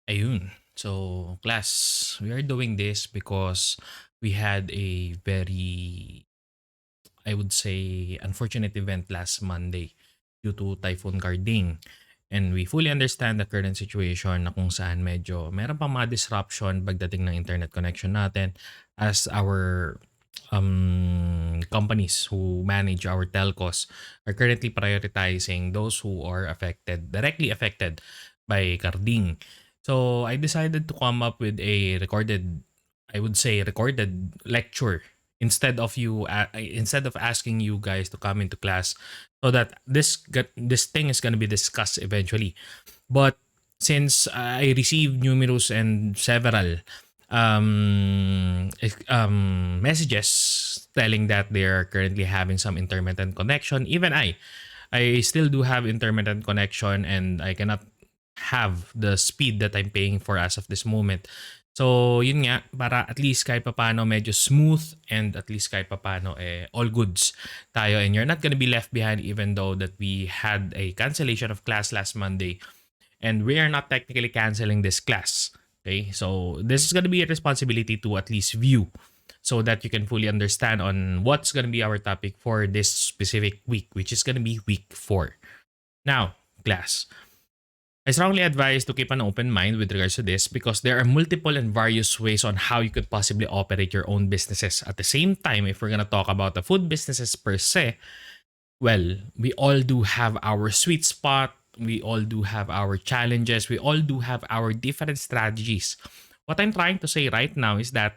Ayun. So, class, we are doing this because we had a very, I would say, unfortunate event last Monday due to Typhoon Garding. And we fully understand the current situation na kung saan medyo meron pa mga disruption pagdating ng internet connection natin as our companies who manage our telcos are currently prioritizing those who are affected, directly affected by Carding. So I decided to come up with a recorded, I would say recorded lecture instead of asking you guys to come into class so that this thing is going to be discussed eventually. But since I received numerous and several messages telling that they are currently having some intermittent connection, even I still do have intermittent connection and I cannot have the speed that I'm paying for as of this moment. So, yun nga, para at least kahit papano medyo smooth and at least kahit papano all goods tayo and you're not gonna be left behind even though that we had a cancellation of class last Monday and we are not technically canceling this class. Okay, so this is gonna be a responsibility to at least view so that you can fully understand on what's gonna be our topic for this specific week, which is gonna be week 4. Now, class, I strongly advise to keep an open mind with regards to this because there are multiple and various ways on how you could possibly operate your own businesses. At the same time, if we're going to talk about the food businesses per se, well, we all do have our sweet spot. We all do have our challenges. We all do have our different strategies. What I'm trying to say right now is that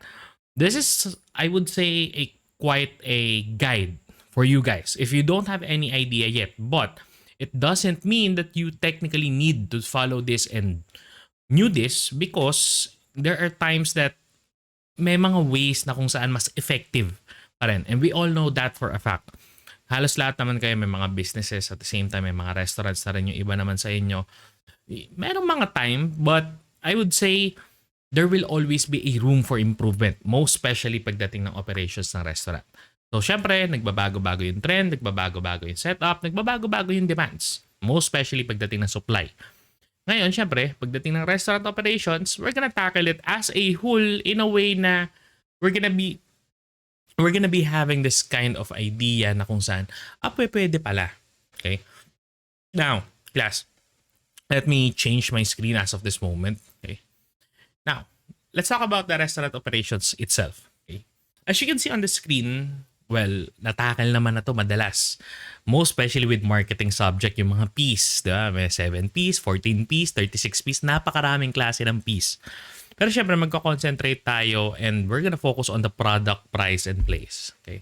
this is, I would say, quite a guide for you guys. If you don't have any idea yet, but it doesn't mean that you technically need to follow this and knew this because there are times that may mga ways na kung saan mas effective pa rin. And we all know that for a fact. Halos lahat naman kayo may mga businesses at the same time may mga restaurants na rin yung iba naman sa inyo. Merong mga time but I would say there will always be a room for improvement, most especially pagdating ng operations ng restaurant. So, syempre, nagbabago-bago yung trend, nagbabago-bago yung setup, nagbabago-bago yung demands, most especially pagdating ng supply. Ngayon, syempre, pagdating ng restaurant operations, we're gonna tackle it as a whole in a way na we're gonna be we're gonna be having this kind of idea na kung saan, pwede pala. Okay? Now, class, let me change my screen as of this moment. Okay? Now, let's talk about the restaurant operations itself. Okay? As you can see on the screen, well, natakal naman na to madalas. Most especially with marketing subject, yung mga piece. Diba? May 7 piece, 14 piece, 36 piece. Napakaraming klase ng piece. Pero syempre, magko-concentrate tayo and we're gonna focus on the product, price, and place. Okay?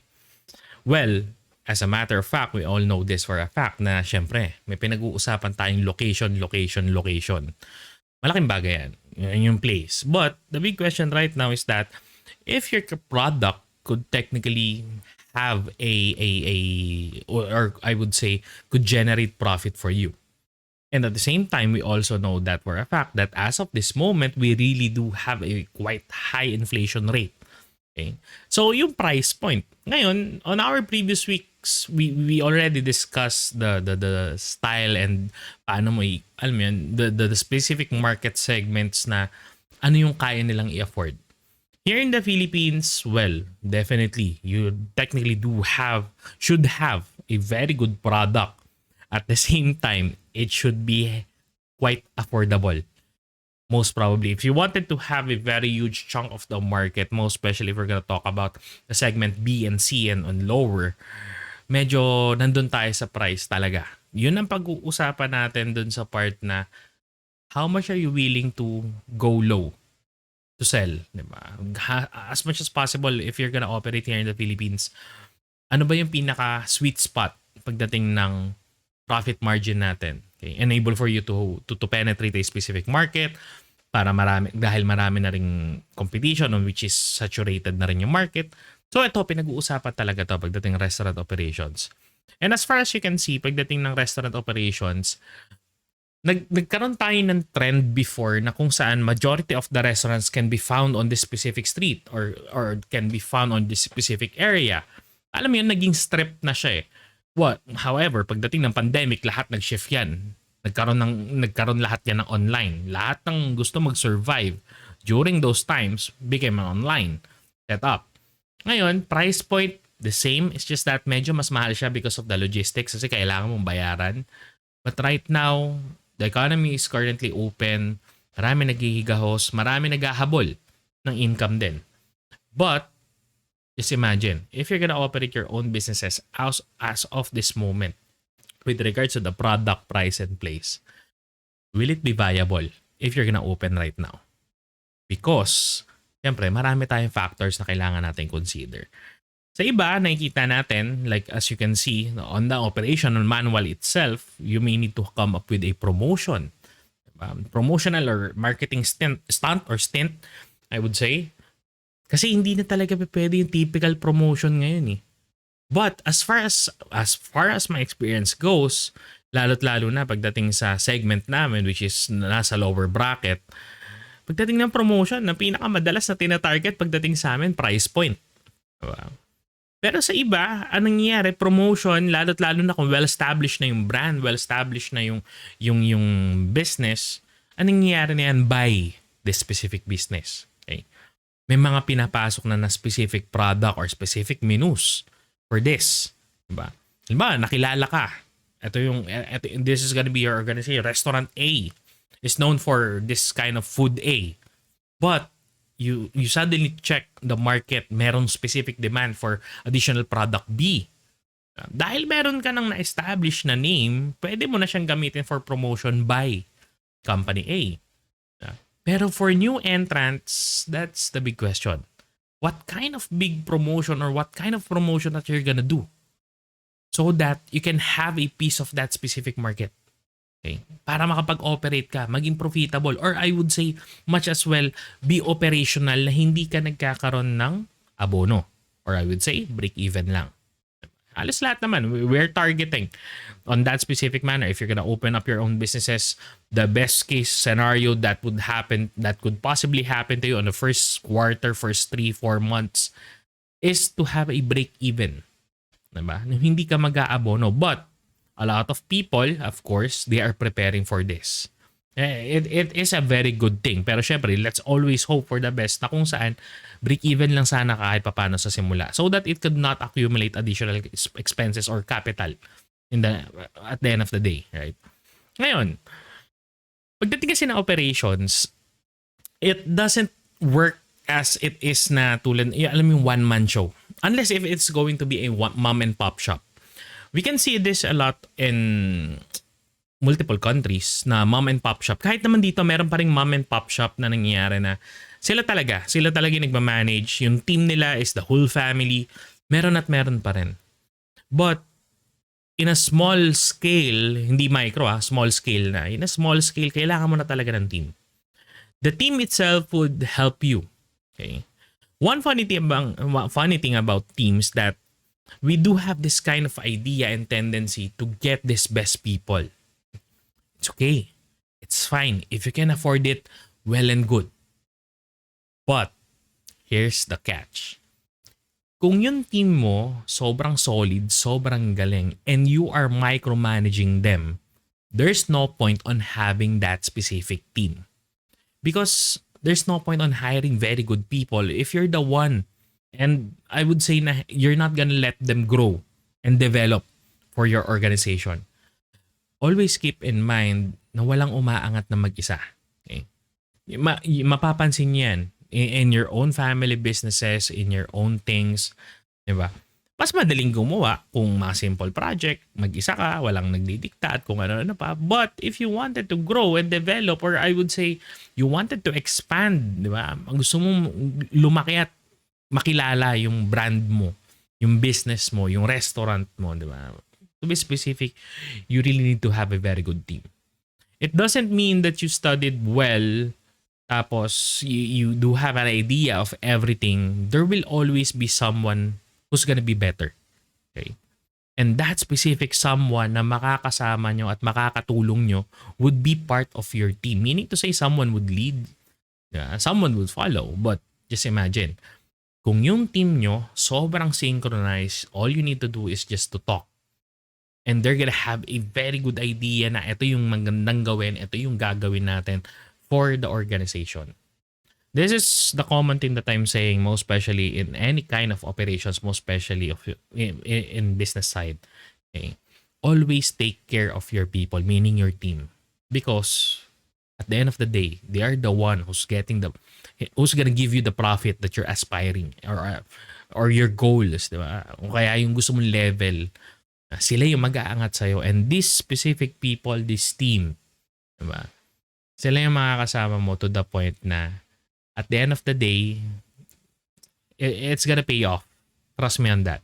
Well, as a matter of fact, we all know this for a fact na syempre, may pinag-uusapan tayong location, location, location. Malaking bagay yan. Yan yung place. But the big question right now is that if your product could technically have or I would say could generate profit for you. And at the same time, we also know that for a fact that as of this moment, we really do have a quite high inflation rate. Okay? So, yung price point. Ngayon, on our previous weeks, we already discussed the style and paano mo, alam mo yun, the specific market segments na ano yung kaya nilang i-afford. Here in the Philippines, well, definitely, you technically should have a very good product. At the same time, it should be quite affordable. Most probably. If you wanted to have a very huge chunk of the market, most especially if we're gonna talk about the segment B and C and on lower, medyo nandun tayo sa price talaga. Yun ang pag-uusapan natin dun sa part na how much are you willing to go low to sell, di ba? As much as possible, if you're gonna operate here in the Philippines, ano ba yung pinaka sweet spot pagdating ng profit margin natin? Okay, enable for you to penetrate a specific market para dahil marami na ring competition on which is saturated na rin yung market. So ito, pinag-uusapan talaga to pagdating restaurant operations. And as far as you can see, pagdating ng restaurant operations, nagkaroon tayo ng trend before na kung saan majority of the restaurants can be found on this specific street or can be found on this specific area. Alam mo yun, naging strip na siya eh. However, pagdating ng pandemic, lahat nag-shift yan. Nagkaroon lahat yan ng online. Lahat ng gusto mag-survive during those times became an online setup. Ngayon, price point, the same. It's just that medyo mas mahal siya because of the logistics kasi kailangan mong bayaran. But right now, the economy is currently open. Marami naghihigahos. Marami naghahabol ng income din. But, just imagine, if you're gonna operate your own businesses as of this moment, with regards to the product, price, and place, will it be viable if you're gonna open right now? Because, siyempre, marami tayong factors na kailangan natin consider. Sa iba, nakikita natin, like as you can see, on the operational manual itself, you may need to come up with a promotion. Promotional or marketing stunt or stint, I would say. Kasi hindi na talaga pwede yung typical promotion ngayon eh. But as far as my experience goes, lalo't lalo na pagdating sa segment namin which is nasa lower bracket, pagdating ng promotion, na pinakamadalas na tina-target pagdating sa amin, price point. Diba? Pero sa iba, anong nangyayari? Promotion, lalo't lalo na kung well-established na yung brand, well-established na yung business, anong nangyayari na yan? Buy this specific business. Okay? May mga pinapasok na specific product or specific menus for this. Diba? Diba, nakilala ka. This is gonna be your organization. Restaurant A is known for this kind of food A. But you suddenly check the market, meron specific demand for additional product B. Dahil meron ka nang na-establish na name, pwede mo na siyang gamitin for promotion by company A. Pero for new entrants, that's the big question. What kind of big promotion or what kind of promotion that you're gonna do so that you can have a piece of that specific market? Okay? Para makapag-operate ka, maging profitable, or I would say much as well be operational na hindi ka nagkakaroon ng abono, or I would say break even lang. Halos lahat naman, we're targeting on that specific manner. If you're gonna open up your own businesses, the best case scenario that could possibly happen to you on the first quarter, first 3-4 months is to have a break even. Diba? Hindi ka mag-aabono, but a lot of people, of course, they are preparing for this. It is a very good thing. Pero syempre, let's always hope for the best na kung saan break-even lang sana kahit papano sa simula so that it could not accumulate additional expenses or capital at the end of the day. Right? Ngayon, pagdating kasi ng operations, it doesn't work as it is na tulad, alam mo yung one-man show. Unless if it's going to be a mom and pop shop. We can see this a lot in multiple countries na mom and pop shop. Kahit naman dito, meron pa ring mom and pop shop na nangyayari na sila talaga yung nagmamanage. Yung team nila is the whole family. Meron at meron pa rin. But in a small scale, hindi micro small scale na. In a small scale, kailangan mo na talaga ng team. The team itself would help you. Okay? One funny thing about teams that we do have this kind of idea and tendency to get these best people. It's okay. It's fine. If you can afford it, well and good. But, here's the catch. Kung yung team mo sobrang solid, sobrang galing, and you are micromanaging them, there's no point on having that specific team. Because there's no point on hiring very good people if you're the one. And I would say na you're not gonna let them grow and develop for your organization. Always keep in mind na walang umaangat na mag-isa. Okay? Mapapansin yan in your own family businesses, in your own things. Diba? Mas madaling gumawa kung mga simple project, mag-isa ka, walang nagdidikta at kung ano-ano pa. But if you wanted to grow and develop, or I would say you wanted to expand, diba? Gusto mo lumaki at makilala yung brand mo, yung business mo, yung restaurant mo, di ba? To be specific, you really need to have a very good team. It doesn't mean that you studied well, tapos you do have an idea of everything. There will always be someone who's gonna be better. Okay? And that specific someone na makakasama nyo at makakatulong nyo would be part of your team. Meaning to say someone would lead, someone would follow. But just imagine, kung yung team nyo sobrang synchronized, all you need to do is just to talk. and they're gonna have a very good idea na ito yung magandang gawin, ito yung gagawin natin for the organization. This is the common thing that I'm saying, most especially in any kind of operations, most especially in business side. Okay? Always take care of your people, meaning your team. Because at the end of the day, they are the one who's gonna give you the profit that you're aspiring or your goals, di ba? O kaya yung gusto mong level, sila yung mag-aangat sa'yo. And these specific people, this team, di ba? Sila yung makakasama mo to the point na at the end of the day, it's gonna pay off. Trust me on that.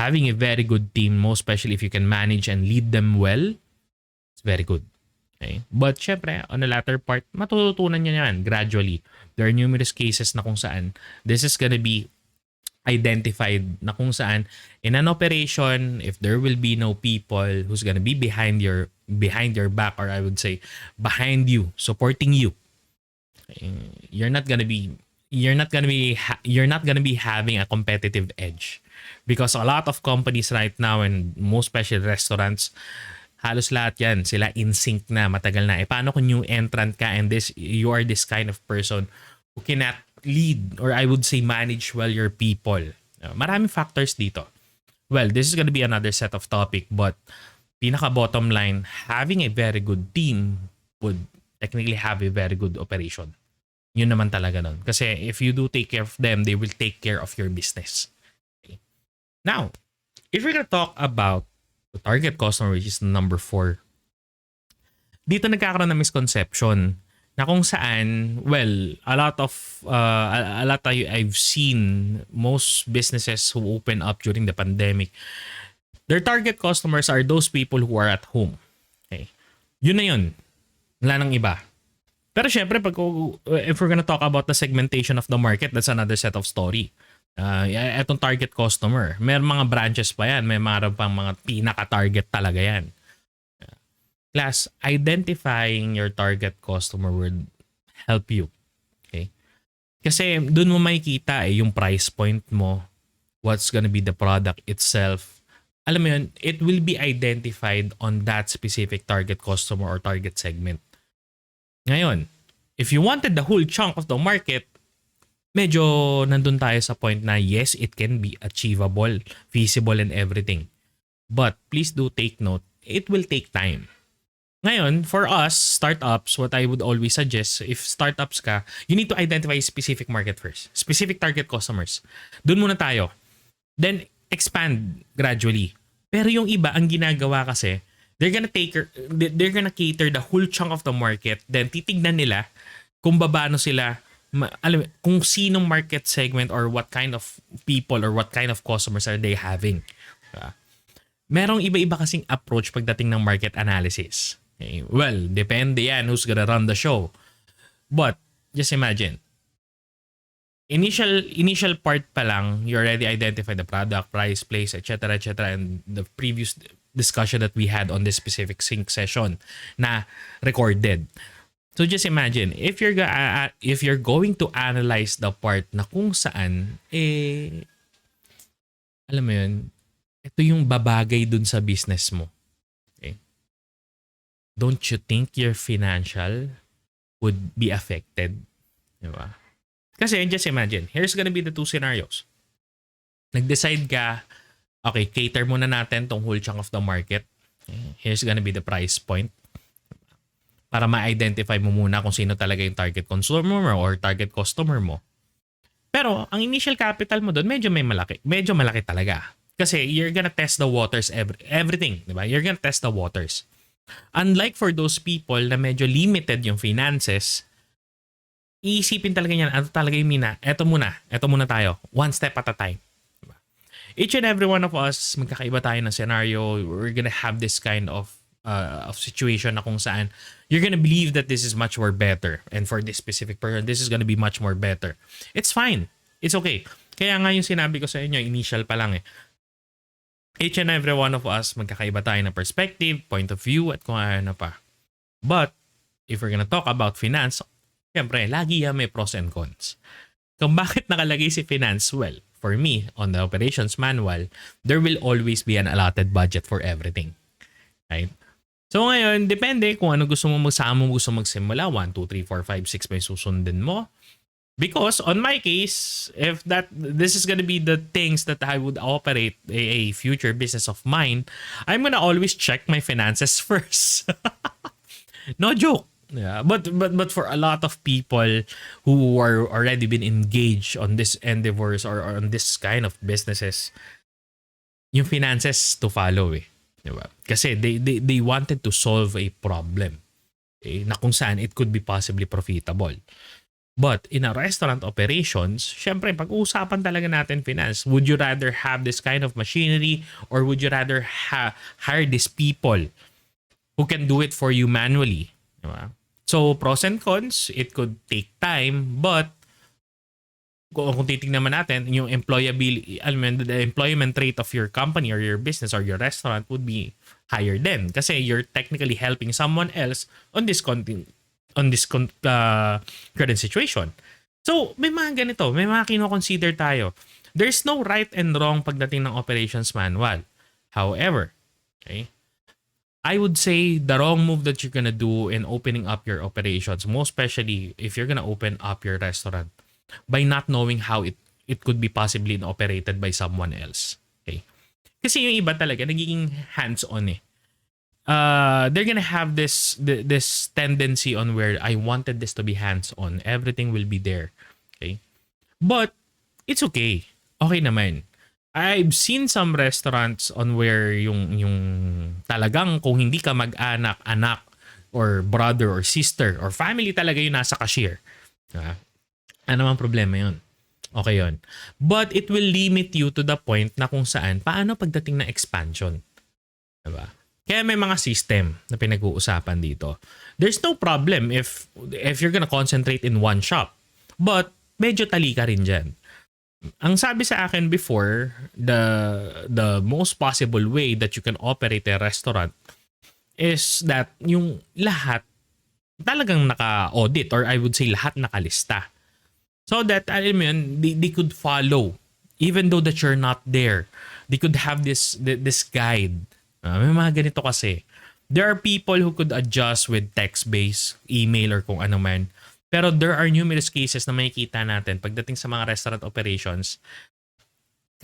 Having a very good team, most especially if you can manage and lead them well, it's very good. Okay? But syempre, on the latter part, matututunan niya yan gradually. There are numerous cases na kung saan this is gonna be identified na kung saan in an operation, if there will be no people who's gonna be behind your back, or I would say behind you, supporting you, you're not gonna be having a competitive edge, because a lot of companies right now, and most especially restaurants, halos lahat yan sila in sync na, matagal na. Paano kung new entrant ka and you are this kind of person who cannot lead, or I would say manage well your people? Maraming factors dito. Well, this is gonna be another set of topic, but pinaka bottom line, having a very good team would technically have a very good operation. Yun naman talaga nun. Kasi if you do take care of them, they will take care of your business. Okay. Now, if we're gonna talk about the target customer, which is number 4, dito nagkakaroon ng misconception na kung saan, well, a lot I've seen most businesses who open up during the pandemic, their target customers are those people who are at home. Okay. Yun na yun. Wala nang iba. Pero syempre, if we're gonna talk about the segmentation of the market, that's another set of story. Etong target customer, may mga branches pa yan, may pang mga pinaka-target talaga yan. Plus, identifying your target customer would help you. Okay? Kasi dun mo makikita yung price point mo, what's gonna be the product itself. Alam mo yun, it will be identified on that specific target customer or target segment. Ngayon, if you wanted the whole chunk of the market, medyo nandun tayo sa point na yes, it can be achievable, feasible, and everything. But please do take note, it will take time. Ngayon, for us, startups, what I would always suggest, if startups ka, you need to identify a specific market first. Specific target customers. Doon muna tayo. Then, expand gradually. Pero yung iba, ang ginagawa kasi, they're gonna cater the whole chunk of the market, then titignan nila kung babano sila, kung sinong market segment or what kind of people or what kind of customers are they having. Merong iba-iba kasing approach pagdating ng market analysis. Okay. Well, depende yan who's gonna run the show. But just imagine, initial part pa lang, you already identify the product, price, place, etc., and the previous discussion that we had on this specific sync session na recorded. So just imagine, if you're going to analyze the part na kung saan, alam mo yun, ito yung babagay dun sa business mo. Okay? Don't you think your financial would be affected? Diba? Kasi just imagine, here's gonna be the two scenarios. Nag-decide ka, okay, cater muna natin tong whole chunk of the market. Okay. Here's gonna be the price point. Para ma-identify mo muna kung sino talaga yung target consumer mo or target customer mo. Pero ang initial capital mo doon, medyo malaki talaga. Kasi you're gonna test the waters, everything. Diba? You're gonna test the waters. Unlike for those people na medyo limited yung finances, iisipin talaga niyan, ano talaga yung eto muna tayo. One step at a time. Each and every one of us, magkakaiba tayo ng scenario. We're gonna have this kind of situation na kung saan you're gonna believe that this is much more better. And for this specific person, this is gonna be much more better. It's fine. It's okay. Kaya nga yung sinabi ko sa inyo, initial pa lang eh. Each and every one of us, magkakaiba tayo ng perspective, point of view, at kung ano pa. But, if we're gonna talk about finance, syempre, lagi yan may pros and cons. Kung bakit nakalagay si finance, well, for me, on the operations manual, there will always be an allotted budget for everything. Right? So ngayon, depende kung ano gusto mo saan mo gusto magsimula. 1, 2, 3, 4, 5, 6 pa yung susundin mo. Because on my case, if that this is gonna be the things that I would operate a future business of mine, I'm gonna always check my finances first. No joke. Yeah, but for a lot of people who are already been engaged on this endeavors or on this kind of businesses, yung finances to follow eh. Diba? Kasi they wanted to solve a problem na kung saan it could be possibly profitable. But in a restaurant operations, syempre pag-uusapan talaga natin finance. Would you rather have this kind of machinery or would you rather hire these people who can do it for you manually? Diba? So pros and cons, it could take time, but kung titingnan naman natin, yung employability, the employment rate of your company or your business or your restaurant would be higher then kasi you're technically helping someone else on this current situation. So, may mga ganito, may mga kino-consider tayo. There's no right and wrong pagdating ng operations manual. However, okay, I would say the wrong move that you're gonna do in opening up your operations, most especially if you're gonna open up your restaurant, by not knowing how it could be possibly operated by someone else. Okay? Kasi yung iba talaga nagiging hands-on eh. They're gonna have this tendency on where I wanted this to be hands-on. Everything will be there. Okay? But it's okay. Okay naman. I've seen some restaurants on where yung talagang kung hindi ka mag-anak, anak, or brother or sister or family talaga yung nasa cashier. Diba? Ano mang problema yun? Okay yun. But it will limit you to the point na kung saan, paano pagdating na expansion? Diba? Kaya may mga system na pinag-uusapan dito. There's no problem if you're gonna concentrate in one shop. But medyo tali ka rin dyan. Ang sabi sa akin before, the most possible way that you can operate a restaurant is that yung lahat talagang naka-audit or I would say lahat nakalista. So that, alam mo yun, they could follow. Even though that you're not there. They could have this guide. May mga ganito kasi. There are people who could adjust with text-based, email, or kung ano man. Pero there are numerous cases na makikita natin pagdating sa mga restaurant operations.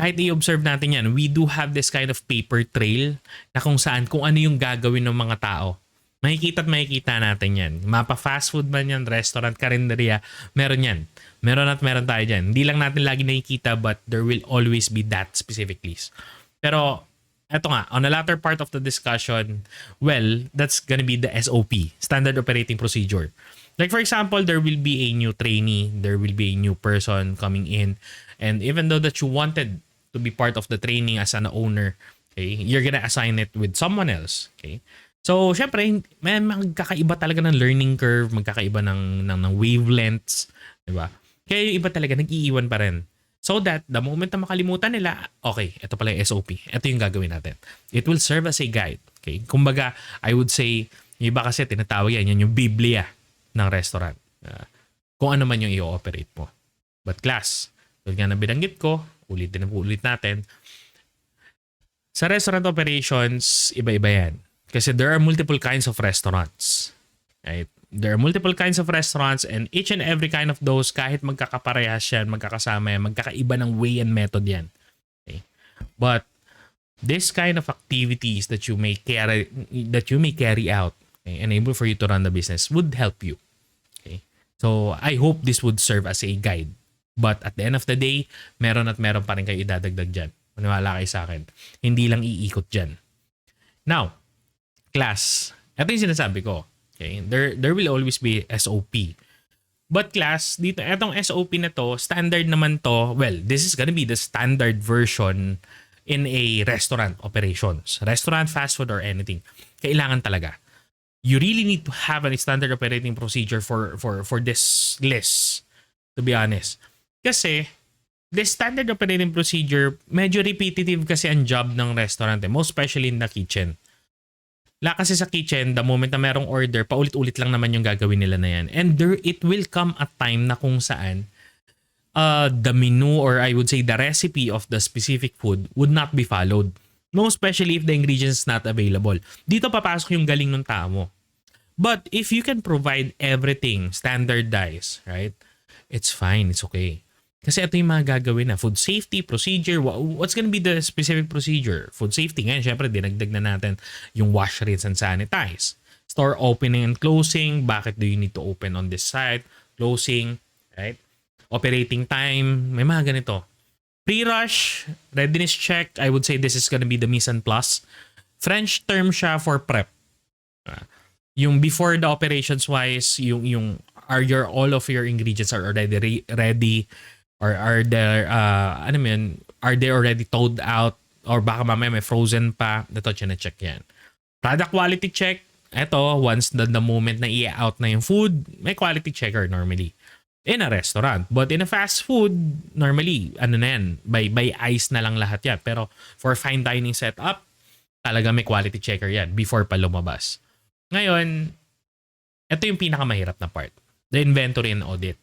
Kahit i-observe natin yan, we do have this kind of paper trail na kung saan, kung ano yung gagawin ng mga tao. Makikita at makikita natin yan. Mapa fast food man yan, restaurant, karinderya, meron yan. Meron at meron tayo dyan. Hindi lang natin lagi nakikita but there will always be that specific list. Pero, eto nga, on the latter part of the discussion, well, that's gonna be the SOP, Standard Operating Procedure. Like for example, there will be a new trainee, there will be a new person coming in, and even though that you wanted to be part of the training as an owner, okay, you're gonna assign it with someone else, okay? So, syempre, may magkakaiba talaga ng learning curve, magkakaiba ng wavelengths, di ba? Kaya yung iba talaga nag-iiwan pa rin. So that, the moment na makalimutan nila, okay, ito pala yung SOP. Ito yung gagawin natin. It will serve as a guide. Okay? Kumbaga, I would say, yung iba kasi tinatawag yan yung Biblia ng restaurant. Kung ano man yung i-operate mo. But class, tulad nga na binanggit ko, ulit natin, sa restaurant operations, iba-iba yan. Kasi there are multiple kinds of restaurants. Right? There are multiple kinds of restaurants and each and every kind of those, kahit magkakaparehas yan, magkakasama yan, magkakaiba ng way and method yan. Okay? But this kind of activities that you may carry out, okay, enable for you to run the business would help you. Okay? So I hope this would serve as a guide. But at the end of the day, meron at meron pa rin kayo idadagdag dyan. Maniwala kayo sa akin. Hindi lang iikot dyan. Now, class, ito yung sinasabi ko. Okay? There will always be SOP. But class, dito, etong SOP na to, standard naman to, well, this is gonna be the standard version in a restaurant operations. Restaurant, fast food, or anything. Kailangan talaga. You really need to have a standard operating procedure for this list, to be honest. Kasi, the standard operating procedure, medyo repetitive kasi ang job ng restaurant, most especially in the kitchen. Kasi sa kitchen, the moment na merong order, paulit-ulit lang naman yung gagawin nila na yan. And it will come a time na kung saan the menu or I would say the recipe of the specific food would not be followed. Most especially if the ingredients not available. Dito papasok yung galing ng tao mo. But if you can provide everything standardized, right? It's fine, it's okay. Kasi ito yung mga gagawin na food safety procedure. What's gonna be the specific procedure? Food safety ngayon, syempre dinagdag na natin yung wash, rinse, and sanitize. Store opening and closing. Bakit do you need to open on this side? Closing, right? Operating time. May mga ganito. Pre-rush, readiness check. I would say this is gonna be the mise en place. French term siya for prep. Yung before the operations wise, yung are your all of your ingredients are already ready, or are there ano yun, are they already thawed out, or baka mamaya may frozen pa. Ito, check yan. Product quality check. Ito, once the moment na i-out na yung food, may quality checker normally in a restaurant. But in a fast food, normally, ano na yan, by eyes na lang lahat yan. Pero for fine dining setup, talaga may quality checker yan before pa lumabas. Ngayon, ito yung pinakamahirap na part. The inventory and audit.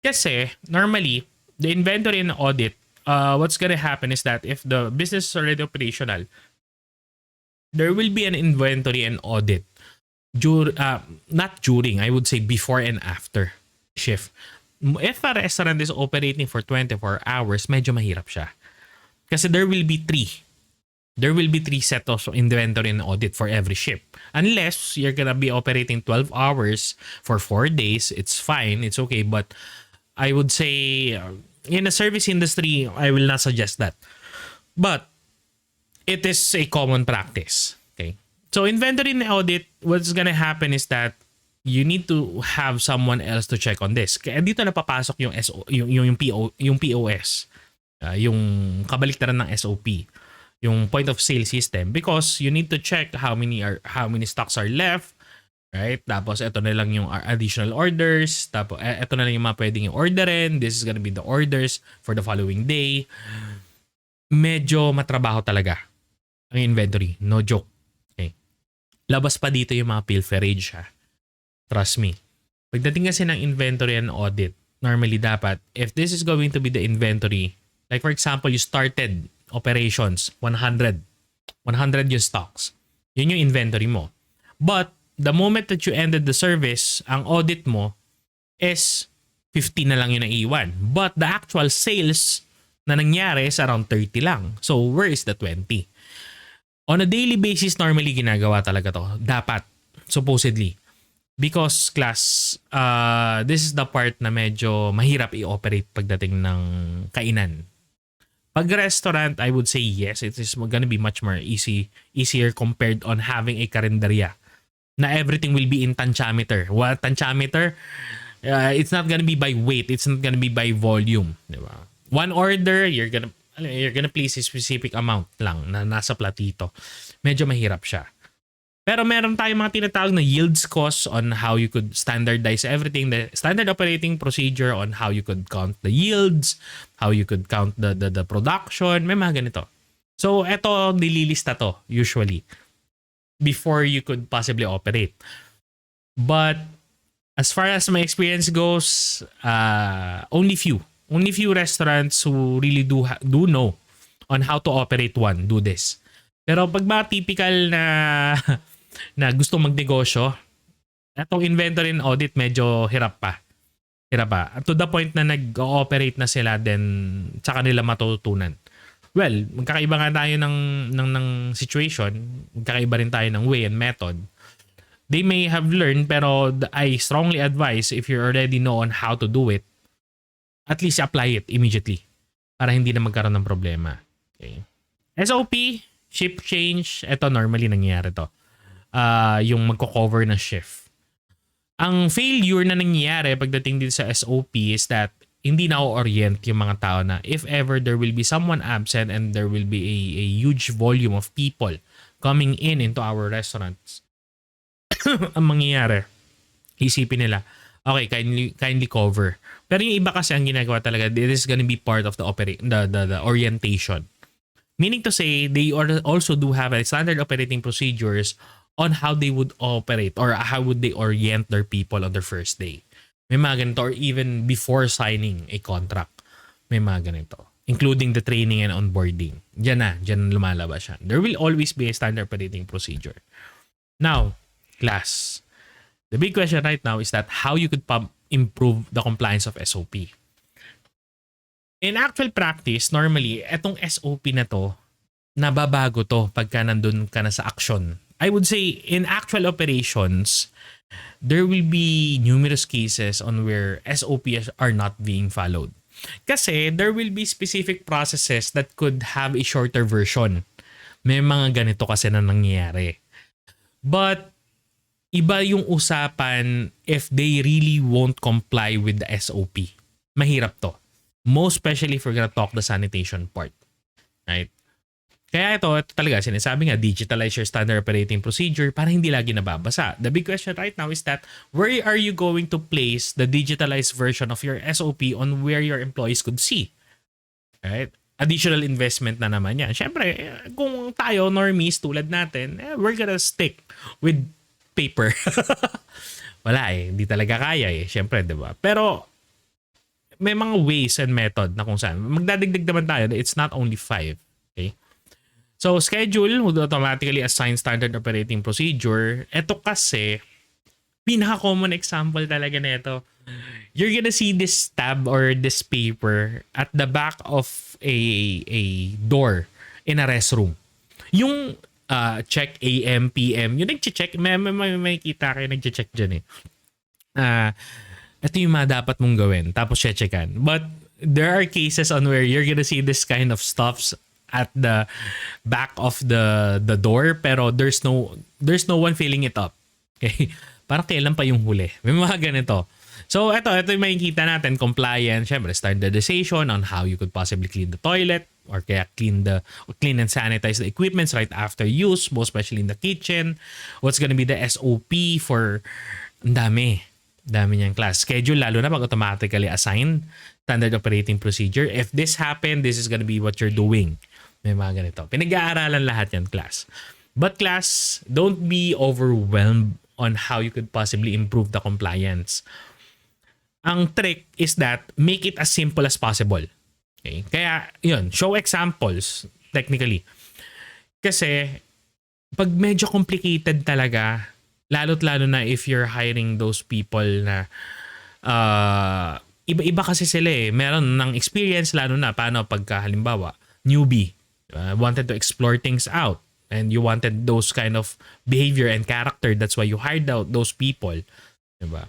Kasi, normally, the inventory and audit, what's gonna happen is that if the business is already operational, there will be an inventory and audit. Not during, I would say before and after shift. If a restaurant is operating for 24 hours, medyo mahirap siya. Kasi there will be three sets of inventory and audit for every ship. Unless you're gonna be operating 12 hours for 4 days, it's fine, it's okay. But I would say in the service industry, I will not suggest that. But it is a common practice. Okay. So inventory and audit, what's gonna happen is that you need to have someone else to check on this. Kaya dito na papasok yung yung POS. Yung kabaliktaran ng SOP. Yung point of sale system, because you need to check how many stocks are left, right? Tapos ito na lang yung additional orders, tapos ito na lang yung mga pwedeng i-orderin. This is gonna be the orders for the following day. Medyo matrabaho talaga ang inventory, no joke. Okay. Labas pa dito yung mga pilferage ha. Trust me. Pagdating kasi ng inventory and audit, normally dapat, if this is going to be the inventory, like for example, you started operations, 100 yung stocks. Yun yung inventory mo. But the moment that you ended the service, ang audit mo is 50 na lang yung naiwan. But the actual sales na nangyari is around 30 lang. So where is the 20? On a daily basis, normally ginagawa talaga to. Dapat, supposedly. Because class, this is the part na medyo mahirap i-operate pagdating ng kainan. Pag restaurant, I would say yes, it is gonna be much more easier compared on having a karinderya na everything will be in tantiameter. What tantiameter? It's not gonna be by weight, it's not gonna be by volume, di ba? One order, you're gonna place a specific amount lang na nasa platito. Medyo mahirap siya. Pero meron tayong mga tinatawag na yields cost on how you could standardize everything. The standard operating procedure on how you could count the yields, how you could count the production. May mga ganito. So, eto, nililista to usually before you could possibly operate. But as far as my experience goes, only few restaurants who really do know on how to operate one do this. Pero pag mga typical na gusto magnegosyo, itong inventory and audit medyo hirap pa. To the point na nag-ooperate na sila, then tsaka nila matututunan. Well, magkakaiba nga tayo ng situation, magkakaiba rin tayo ng way and method. They may have learned, pero I strongly advise, if you already know on how to do it, at least apply it immediately para hindi na magkaroon ng problema. Okay. SOP, shift change, ito normally nangyayari to. Yung magko-cover ng shift. Ang failure na nangyayari pagdating dito sa SOP is that hindi na orient yung mga tao na if ever there will be someone absent and there will be a huge volume of people coming into our restaurants. Ang mangyayari, isipin nila, okay, kindly cover. Pero yung iba kasi ang ginagawa talaga, it is gonna be part of the orientation. Meaning to say, they also do have a standard operating procedures on how they would operate or how would they orient their people on their first day. May mga ganito, or even before signing a contract. May mga ganito. including the training and onboarding. Diyan lumalabas siya. There will always be a standard operating procedure. Now, class. The big question right now is that how you could improve the compliance of SOP. In actual practice, normally, etong SOP na to, nababago to pagka nandun ka na sa action. I would say, in actual operations, there will be numerous cases on where SOPs are not being followed. Kasi there will be specific processes that could have a shorter version. May mga ganito kasi na nangyayari. But iba yung usapan if they really won't comply with the SOP. Mahirap to. Most especially if we're gonna talk the sanitation part. Right? Kaya ito talaga, sinasabi nga, digitalize your standard operating procedure para hindi lagi nababasa. The big question right now is that, where are you going to place the digitalized version of your SOP on where your employees could see? Right? Additional investment na naman yan. Siyempre, kung tayo, normies, tulad natin, we're gonna stick with paper. Wala hindi talaga kaya Siyempre, di ba? Pero, may mga ways and method na kung saan. Magdadagdag naman tayo na it's not only 5. Okay? So, schedule would automatically assign standard operating procedure. Ito kasi, pinaka-common example talaga nito. You're gonna see this tab or this paper at the back of a door in a restroom. Yung check AM, PM, yung nag-check, may kita kayo nag-check dyan ito yung mga dapat mong gawin, tapos checkan. But there are cases on where you're gonna see this kind of stuffs at the back of the door, pero there's no one filling it up. Okay? Parang kailan pa yung huli. May mga ganito. So ito yung makikita natin, compliance, syempre standardization on how you could possibly clean the toilet or kaya clean and sanitize the equipments right after use, most especially in the kitchen. What's gonna be the SOP for ang dami niyang class. Schedule, lalo na pag automatically assigned standard operating procedure. If this happened, this is gonna be what you're doing. May mga ganito. Pinag-aaralan lahat yan, class. But class, don't be overwhelmed on how you could possibly improve the compliance. Ang trick is that make it as simple as possible. Okay? Kaya, yun, show examples, technically. Kasi, pag medyo complicated talaga, lalo't lalo na if you're hiring those people na iba-iba kasi sila meron ng experience, lalo na paano pagka halimbawa, newbie, wanted to explore things out and you wanted those kind of behavior and character, that's why you hired out those people, diba?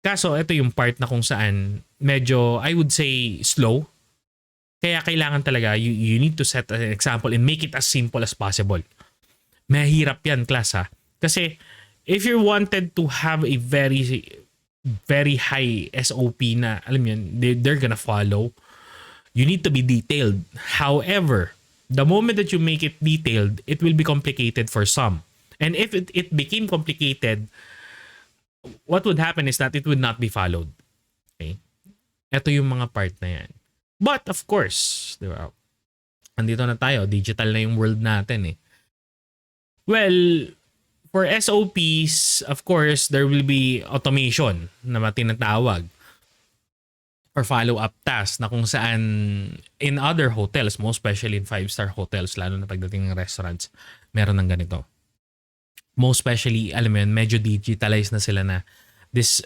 Kaso ito yung part na kung saan medyo, I would say, slow. Kaya kailangan talaga you need to set an example and make it as simple as possible. Mahirap yan, class, ha, kasi if you wanted to have a very very high SOP na alam mo yun, they're gonna follow, you need to be detailed. However, the moment that you make it detailed, it will be complicated for some. And if it became complicated, what would happen is that it would not be followed. Okay? Ito yung mga part na yan. But of course, diba, andito na tayo, digital na yung world natin Well, for SOPs, of course, there will be automation na tinatawag, or follow-up tasks na kung saan in other hotels, most especially in 5-star hotels, lalo na pagdating ng restaurants, meron ng ganito. Most especially, alam mo yun, medyo digitalized na sila na this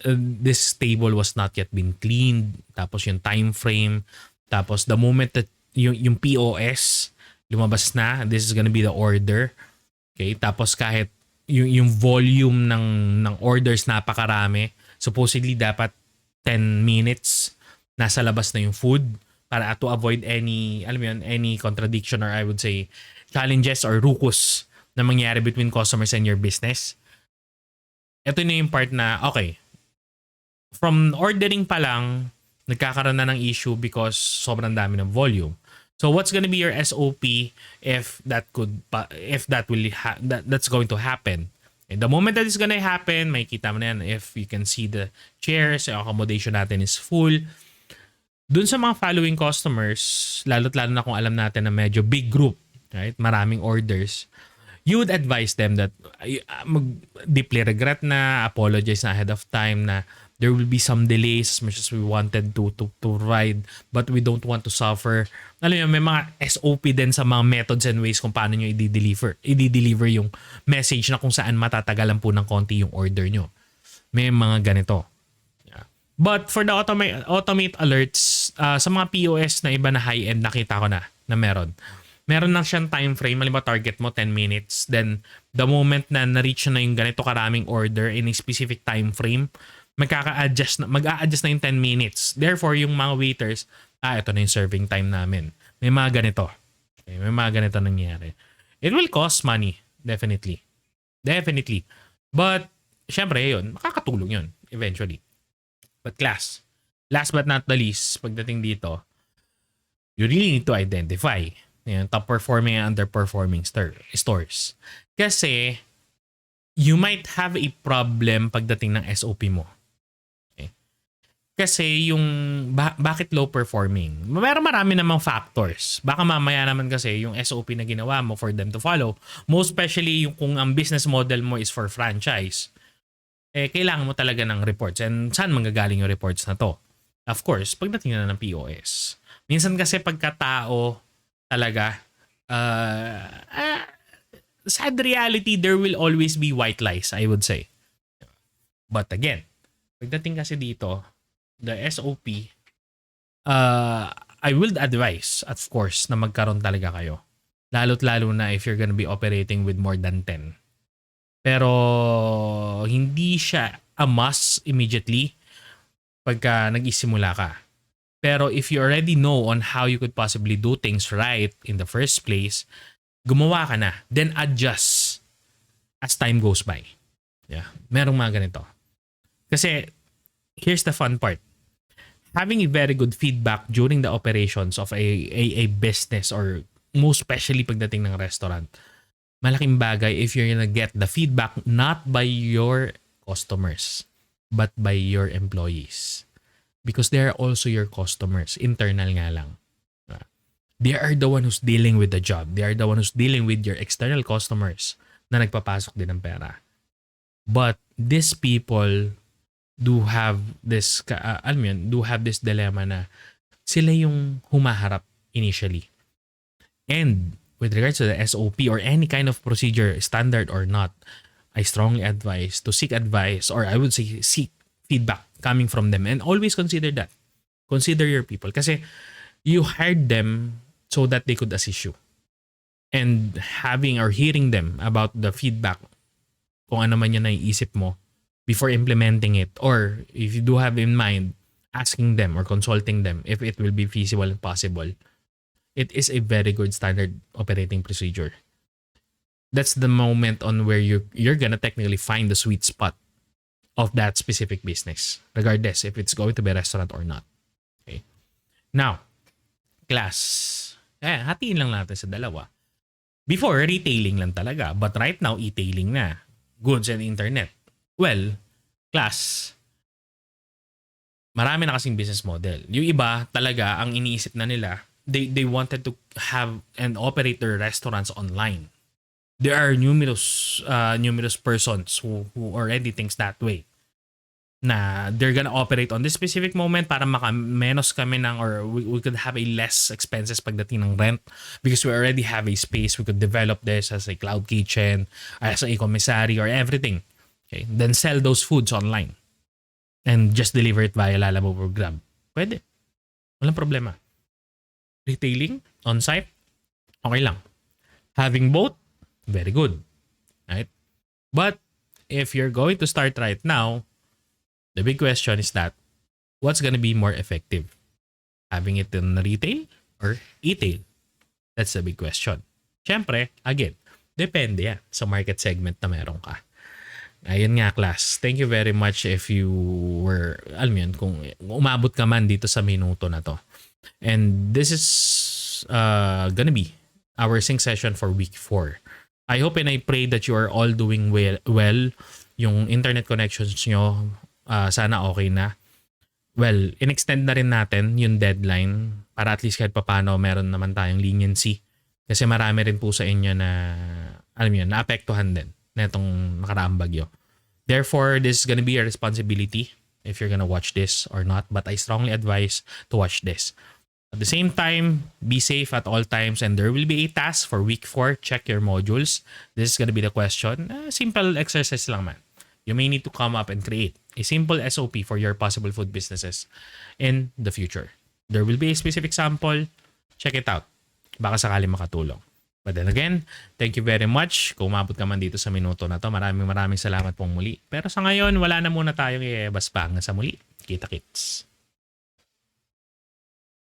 table was not yet been cleaned, tapos yung time frame, tapos the moment that yung POS lumabas na, this is gonna be the order. Okay, tapos kahit yung volume ng orders napakarami, supposedly dapat 10 minutes nasa labas na yung food para to avoid any, alam mo yun, any contradiction or I would say challenges or rukus na mangyari between customers and your business. Ito na yung part na, okay, from ordering pa lang, nagkakaroon na ng issue because sobrang dami ng volume. So what's gonna be your SOP if that's going to happen? And the moment that is gonna happen, makikita mo na yan if you can see the chairs, yung accommodation natin is full. Dun sa mga following customers, lalo na kung alam natin na medyo big group, right? Maraming orders. You would advise them that deeply regret na, apologize na ahead of time na There will be some delays as much as we wanted to ride, but we don't want to suffer. Alam mo, may mga SOP din sa mga methods and ways kung paano nyo i-deliver yung message na kung saan matatagalan po ng konti yung order nyo. May mga ganito. Yeah. But for the automate alerts, sa mga POS na iba na high-end, nakita ko na meron. Meron lang siyang time frame. Halimbawa, target mo 10 minutes. Then, the moment na na-reach na yung ganito karaming order in a specific time frame, mag-a-adjust na yung 10 minutes. Therefore, yung mga waiters, ito na yung serving time namin. May mga ganito. Okay, may mga ganito nangyayari. It will cost money. Definitely. Definitely. But, syempre, yun, makakatulong yun eventually. But last but not the least, pagdating dito, you really need to identify yung top performing and underperforming stores. Kasi, you might have a problem pagdating ng SOP mo. Kasi yung bakit low performing? Marami namang factors. Baka mamaya naman kasi yung SOP na ginawa mo for them to follow, most especially yung kung ang business model mo is for franchise, kailangan mo talaga ng reports. And saan manggagaling yung reports na to? Of course, pagdating na ng POS. Minsan kasi pagkatao talaga, sad reality, there will always be white lies, I would say. But again, pagdating kasi dito, the SOP, I will advise, of course, na magkaroon talaga kayo. Lalo't lalo na if you're gonna be operating with more than 10. Pero, hindi siya a must immediately pagka nag-isimula ka. Pero if you already know on how you could possibly do things right in the first place, gumawa ka na. Then adjust as time goes by. Yeah, merong mga ganito. Kasi, here's the fun part. Having a very good feedback during the operations of a business or most especially pagdating ng restaurant, malaking bagay if you're gonna get the feedback not by your customers but by your employees. Because they are also your customers. Internal nga lang. They are the one who's dealing with the job. They are the one who's dealing with your external customers na nagpapasok din ng pera. But these people do have this dilemma na sila yung humaharap initially. And with regards to the SOP or any kind of procedure, standard or not, I strongly advise to seek advice, or I would say seek feedback coming from them, and always consider that. Consider your people kasi you hired them so that they could assist you. And having or hearing them about the feedback, kung ano man yung naiisip mo, before implementing it, or if you do have in mind asking them or consulting them if it will be feasible and possible, it is a very good standard operating procedure. That's the moment on where you're gonna technically find the sweet spot of that specific business, regardless if it's going to be a restaurant or not. Okay. Now, class. Hatiin lang natin sa dalawa. Before, retailing lang talaga. But right now, e-tailing na. Goods and internet. Well, class, marami na kasing business model. Yung iba talaga, ang iniisip na nila, they wanted to have and operate their restaurants online. There are numerous persons who already thinks that way. Na they're gonna operate on this specific moment para makamenos kami ng, or we could have a less expenses pagdating ng rent because we already have a space. We could develop this as a cloud kitchen, as a commissary, or everything. Okay, then sell those foods online and just deliver it via Lalabo or Grab. Pwede. Walang problema. Retailing, on-site, okay lang. Having both, very good. Right? But if you're going to start right now, the big question is that, what's gonna be more effective? Having it in retail or e-tail? That's the big question. Siyempre, again, depende yan sa market segment na meron ka. Ayun nga, class. Thank you very much if you were, alam mo yun, kung umabot ka man dito sa minuto na to. And this is gonna be our sync session for week 4. I hope and I pray that you are all doing well. Yung internet connections nyo, sana okay na. Well, in-extend na rin natin yung deadline para at least kahit papano meron naman tayong leniency. Kasi marami rin po sa inyo na, alam mo yun, naapektuhan din na itong nakaraang bagyo. Therefore, this is gonna be a responsibility if you're gonna watch this or not, but I strongly advise to watch this. At the same time, be safe at all times, and there will be a task for week 4. Check your modules. This is gonna be the question. Simple exercise lang man. You may need to come up and create a simple SOP for your possible food businesses in the future. There will be a specific sample. Check it out. Baka sakali makatulong. But then again, thank you very much. Kung umabot ka man dito sa minuto na to, maraming salamat pong muli. Pero sa ngayon, wala na muna tayong i-ebas pa. Hanggang sa muli. Kita kits.